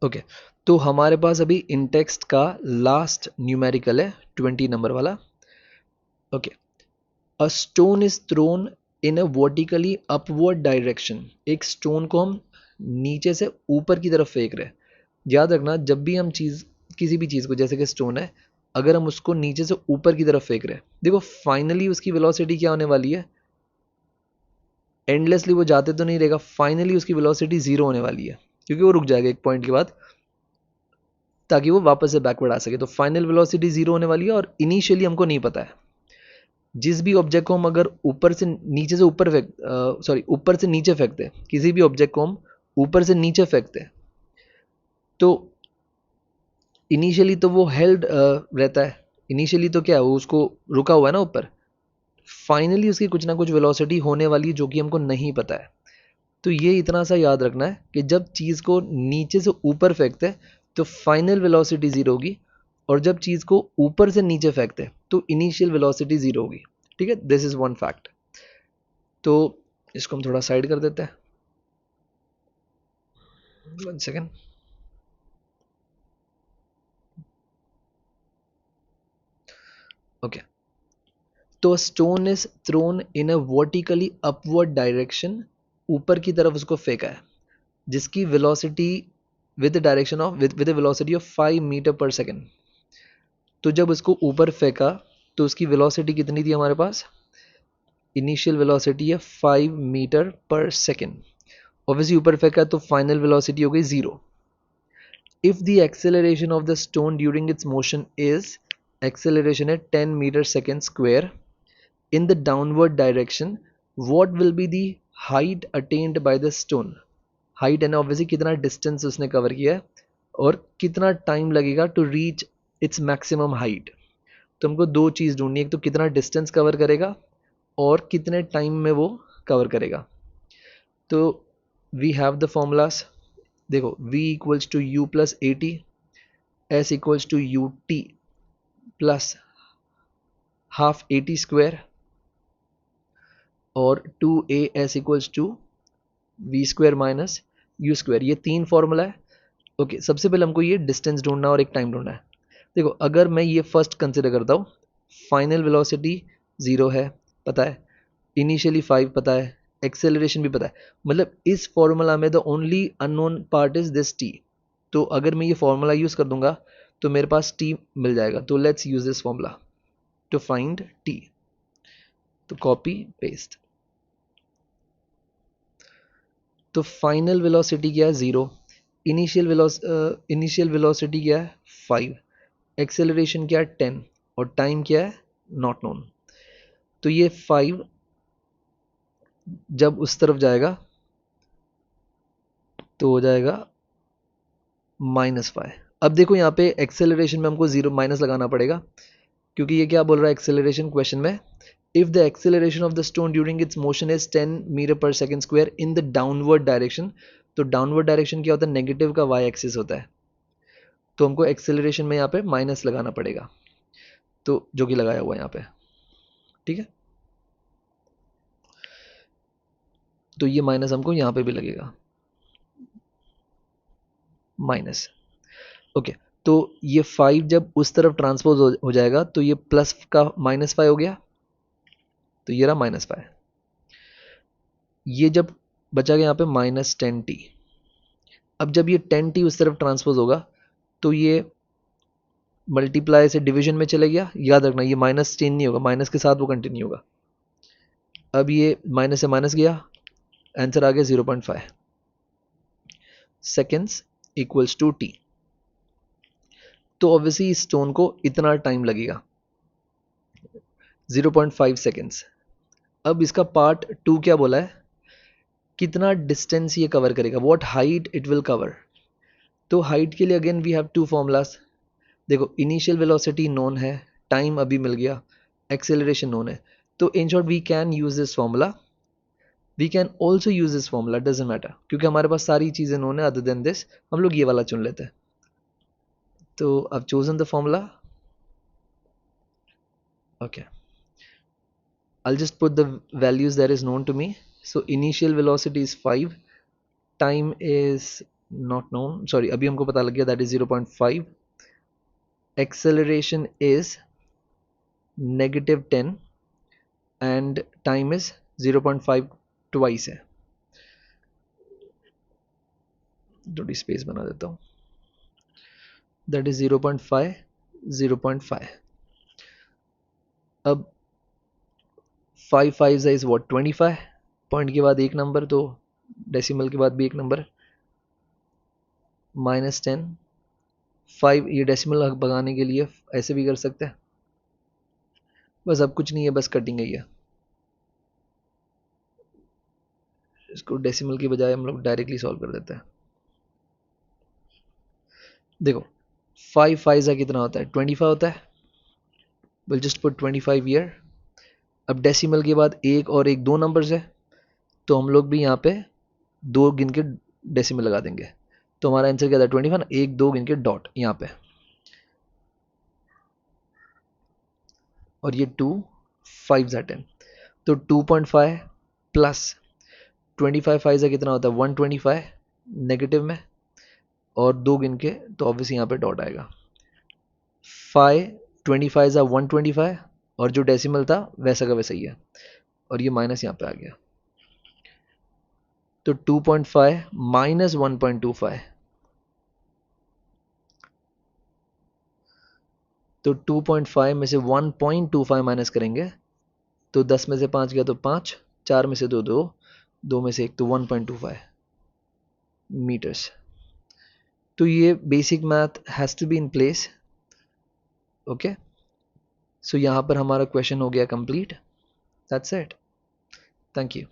Okay, तो हमारे पास अभी इन टेक्स्ट का लास्ट न्यूमेरिकल है 20 नंबर वाला. Okay, a stone is thrown in a vertically upward direction. एक स्टोन को हम नीचे से ऊपर की तरफ फेंक रहे हैं. याद रखना, जब भी हम चीज़, किसी भी चीज़ को, जैसे कि स्टोन है, अगर हम उसको नीचे से ऊपर की तरफ फेंक रहे हैं, देखो फाइनली उसकी वेलोसिटी क्या होने वाली है. एंडलेसली वो जाते तो नहीं रहेगा, फाइनली उसकी वेलोसिटी जीरो होने वाली है, क्योंकि वो रुक जाएगा एक पॉइंट के बाद, ताकि वो वापस से बैकवर्ड आ सके. तो फाइनल वेलोसिटी जीरो होने वाली है, और इनिशियली हमको नहीं पता है. जिस भी ऑब्जेक्ट को हम अगर ऊपर से नीचे से ऊपर फेंक, सॉरी, ऊपर से नीचे फेंकते हैं, किसी भी ऑब्जेक्ट को हम ऊपर से नीचे फेंकते हैं, तो इनिशियली तो वो हेल्ड रहता है. इनिशियली तो क्या है, वो उसको रुका हुआ है ना ऊपर. फाइनली उसकी कुछ ना कुछ वेलोसिटी होने वाली है, जो कि हमको नहीं पता है. तो ये इतना सा याद रखना है कि जब चीज़ को नीचे से ऊपर फेंकते हैं तो फाइनल वेलोसिटी जीरो होगी, और जब चीज़ को ऊपर से नीचे फेंकते हैं तो इनिशियल वेलोसिटी जीरो होगी. ठीक है, दिस इज वन फैक्ट. तो इसको हम थोड़ा साइड कर देते हैं. One second. ओके, तो stone is thrown in a vertically upward direction. ऊपर की तरफ उसको फेंका है, जिसकी velocity with direction of with velocity of 5 metre पर सेकेंड. तो जब उसको ऊपर फेंका तो उसकी वेलोसिटी कितनी थी हमारे पास. इनिशियल वेलोसिटी है 5 मीटर पर सेकेंड. ऑब्वियसली ऊपर फेंका तो फाइनल वेलोसिटी हो गई zero. If the acceleration of the stone during its motion is, acceleration है 10 metre second square in the downward direction, what will be the height attained by the stone. Height है ना, obviously कितना distance उसने cover किया है, और कितना time लगेगा to reach its maximum height. तो हमको दो चीज़ ढूंढनी है, एक तो कितना डिस्टेंस कवर करेगा, और कितने टाइम में वो कवर करेगा. तो वी हैव द फॉर्मूलाज. देखो, v equals to u plus a t, s equals to u t plus half a t square, और 2as equals to v square minus u square. ये तीन formula है. Okay, सबसे पहले हमको ये distance ढूंढना और एक टाइम ढूंढना है. देखो, अगर मैं ये फर्स्ट कंसिडर करता हूँ, फाइनल वेलोसिटी जीरो है, पता है, इनिशियली 5 पता है, एक्सेलरेशन भी पता है, मतलब इस फॉर्मूला में the only unknown part is this T. तो अगर मैं ये फॉर्मूला यूज कर दूंगा तो मेरे पास टी मिल जाएगा. तो let's use this formula to find t. तो कॉपी पेस्ट. तो फाइनल वेलोसिटी क्या है, जीरो. इनिशियल वेलोसिटी क्या है, 5. एक्सेलरेशन क्या है, 10. और टाइम क्या है, नॉट नोन. तो ये 5 जब उस तरफ जाएगा तो हो जाएगा -5. अब देखो यहाँ पे एक्सेलरेशन में हमको जीरो माइनस लगाना पड़ेगा, क्योंकि ये क्या बोल रहा है एक्सेलरेशन क्वेश्चन में. If the acceleration of the stone during its motion is 10 metre पर second square in the downward direction. तो डाउनवर्ड डायरेक्शन क्या होता है, नेगेटिव का वाई एक्सिस होता है. तो हमको एक्सेलरेशन में यहाँ पे माइनस लगाना पड़ेगा, तो जो कि लगाया हुआ है यहाँ पे. ठीक है, तो ये माइनस हमको यहाँ पे भी लगेगा, माइनस. ओके, तो ये 5 जब उस तरफ ट्रांसपोज हो जाएगा तो ये प्लस का -5 हो गया, तो ये रहा -5. ये जब बचा गया यहाँ पे -10t. अब जब ये 10t उस तरफ ट्रांसपोज होगा तो ये मल्टीप्लाई से डिवीजन में चले गया. याद रखना, ये माइनस चेंज नहीं होगा, माइनस के साथ वो कंटिन्यू होगा. अब ये माइनस से माइनस गया, आंसर आ गया 0.5 सेकेंड्स इक्वल्स टू टी. तो ऑब्वियसली इस स्टोन को इतना टाइम लगेगा, 0.5 सेकेंड्स. अब इसका पार्ट टू क्या बोला है, कितना डिस्टेंस ये कवर करेगा, what height it will cover. तो हाइट के लिए again we have two formulas. देखो, इनिशियल वेलोसिटी नोन है, टाइम अभी मिल गया, एक्सेलरेशन नोन है. तो in short we can use this formula, we can also use this formula, doesn't matter, क्योंकि हमारे पास सारी चीज़ें नोन है. अदर देन दिस हम लोग ये वाला चुन लेते हैं. तो अब chosen the formula. Okay, I'll just put the values that is known to me. So initial velocity is 5, time is not known, sorry, अभी हमको पता लग गया, that is 0.5. Acceleration is -10 and time is 0.5 twice है. थोड़ी space बना देता हूँ. That is 0.5, 0.5. अब 5 5 इज व्हाट, 25. पॉइंट के बाद एक नंबर, तो डेसिमल के बाद भी एक नंबर. -10. 5, ये डेसिमल भगाने के लिए ऐसे भी कर सकते हैं. बस अब कुछ नहीं है, बस कटिंग है. इसको डेसिमल की बजाय हम लोग डायरेक्टली सॉल्व कर देते हैं. देखो 5 5 कितना होता है, 25 होता है. Will just put 25 year. अब डेसिमल के बाद एक और एक, दो नंबर्स है, तो हम लोग भी यहाँ पे दो गिन के डेसिमल लगा देंगे. तो हमारा आंसर क्या था, 25 ना, एक दो गिन के डॉट यहाँ पे. और ये 2 5 10. तो 2.5 प्लस 25 5 कितना होता है, 125 नेगेटिव में, और दो गिन के, तो ऑब्वियसली यहाँ पे डॉट आएगा. 25 125, और जो डेसिमल था वैसा का वैसा ही है, और ये माइनस यहाँ पे आ गया. तो 2.5 माइनस 1.25, तो 2.5 में से 1.25 माइनस करेंगे, तो 10 में से 5 गया तो 5, 4 में से 2 2, 2 में से 1, तो 1.25 मीटर्स. तो ये basic math has to be in place. Okay, so यहाँ पर हमारा क्वेश्चन हो गया complete. That's it. Thank you.